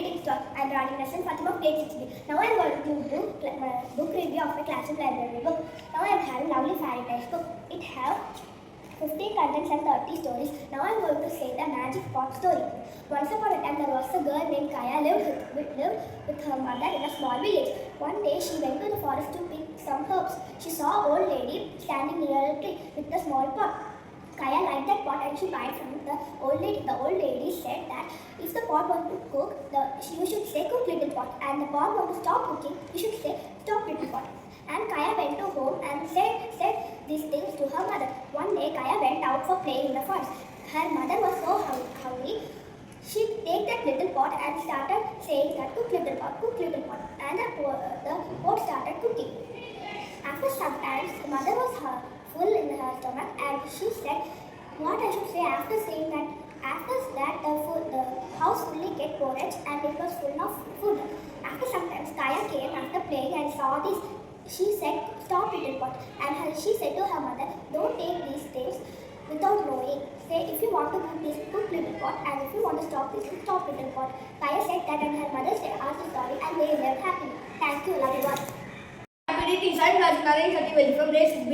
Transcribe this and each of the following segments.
Greetings to all. I am Rani Nasan Fatima of grade 6B. Now I am going to do book review of my classroom library book. Now I am having lovely fairy tales book. It have 15 contents and 30 stories. Now I am going to say the magic pot story. Once upon a time there was a girl named Kaya lived with her mother in a small village. One day she went to the forest to pick some herbs. She saw an old lady standing near a tree with a small pot. Kaya liked that pot and she bought it from the old lady. The old lady said that if the pot wants to cook, you should say cook little pot, and the pot wants to stop cooking, you should say stop little pot. And Kaya went to home and said these things to her mother. One day Kaya went out for playing in the forest. Her mother was so hungry. She took that little pot and started saying that cook little pot, and the pot started cooking. After some time, the mother was full in her stomach, and she said, what I should say after saying that? After that, the house fully get porridge and it was full of food. After some time, Kaya came after playing and saw this. She said, stop little pot. And she said to her mother, don't take these things without knowing. Say, if you want to cook this, cook little pot, and if you want to stop this, stop little pot. Kaya said that, and her mother asked the story, and they lived happily. Thank you, love you all. Greetings, I am Tr.SURUTHI.S.R from grade 6B.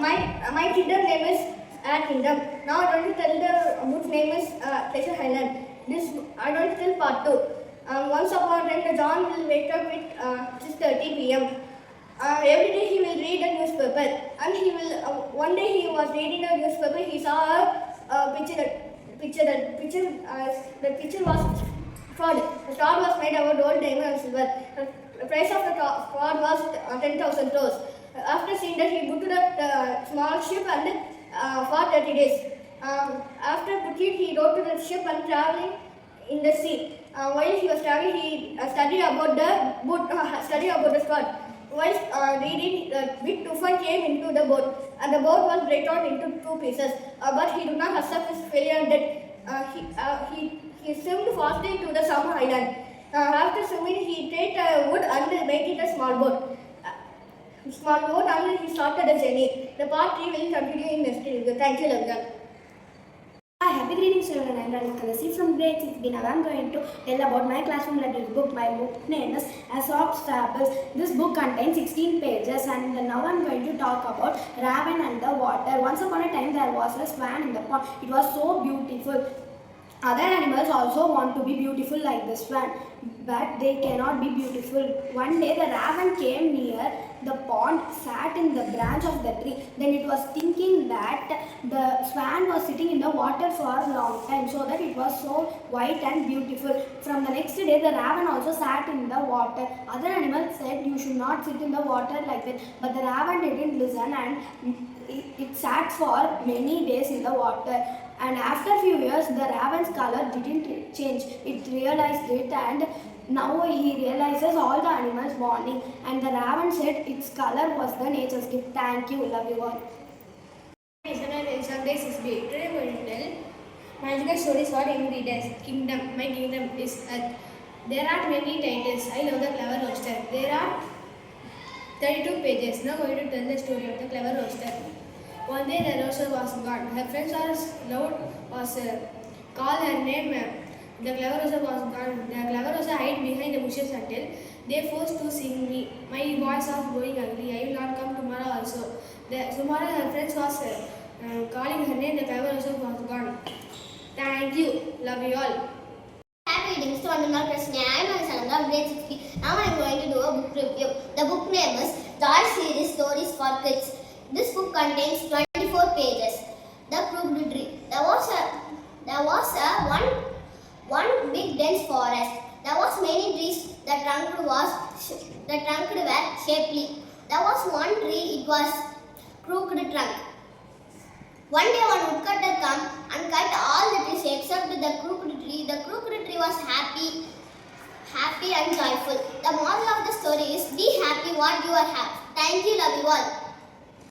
My kingdom name is Kingdom. Now I am going to tell the book's name is Treasure Island. I am going to tell part 2. Once upon a time, the John will wake up at 6:30 p.m. Every day he will read a newspaper, and he will. One day he was reading a newspaper. He saw a picture. The picture was fraud. The fraud was made of gold, diamond, and silver. The price of the fraud was 10,000 crores. After seeing that, he booked a small ship and for 30 days. After booking, he rode to the ship and traveling in the sea. While he was traveling, he studied about the fraud. While reading, a big tufan came into the boat, and the boat was break down into 2 pieces. But he did not accept his failure and death. He swam fastly to the summer island. After swimming, he take wood and make it a small boat. And he started a journey. The part 3 will continue in next video. Thank you, Lavya. Hi, happy greetings children. I am Rani from grade 6B. Now I am going to tell about my classroom library book. My book name is ACHARIYA. This book contains 16 pages, and now I am going to talk about Raven and the water. Once upon a time there was a swan in the pond. It was so beautiful. Other animals also want to be beautiful like the swan, but they cannot be beautiful. One day the raven came near the pond, sat in the branch of the tree. Then it was thinking that the swan was sitting in the water for a long time, so that it was so white and beautiful. From the next day, the raven also sat in the water. Other animals said you should not sit in the water like that, but the raven didn't listen, and it sat for many days in the water. And after few years, the raven's color didn't change. It realized it, and now he realizes all the animals warning. And the raven said its color was the nature's gift. Thank you, love you all. Today I will tell magical stories for ingredients. Kingdom. My kingdom is Earth. There are many titles. I love the clever roaster. There are 32 pages. Now I am going to tell the story of the clever roaster. One day the roaster was gone. Her friends was called her name. The clever roaster was gone. The clever roaster hid behind the bushes until they forced to sing me. My voice was going ugly. I will not come tomorrow also. Tomorrow her friends was calling her name. The clever roaster was gone. Thank you. Love you all. Happy readings to Anurag Krishna. I am Alexandra, grade 60. Now I am going to do a book review. The book name is Tr.SURUTHI.S.R Stories for Kids. This book contains 24 pages. The Crooked Tree. There was one big dense forest. There was many trees. The trunk were shapely. There was one tree. It was crooked trunk. One day one woodcutter came and cut all the trees except the crooked tree. The crooked tree was happy and joyful. The moral of the story is be happy what you are have. Thank you, love you all.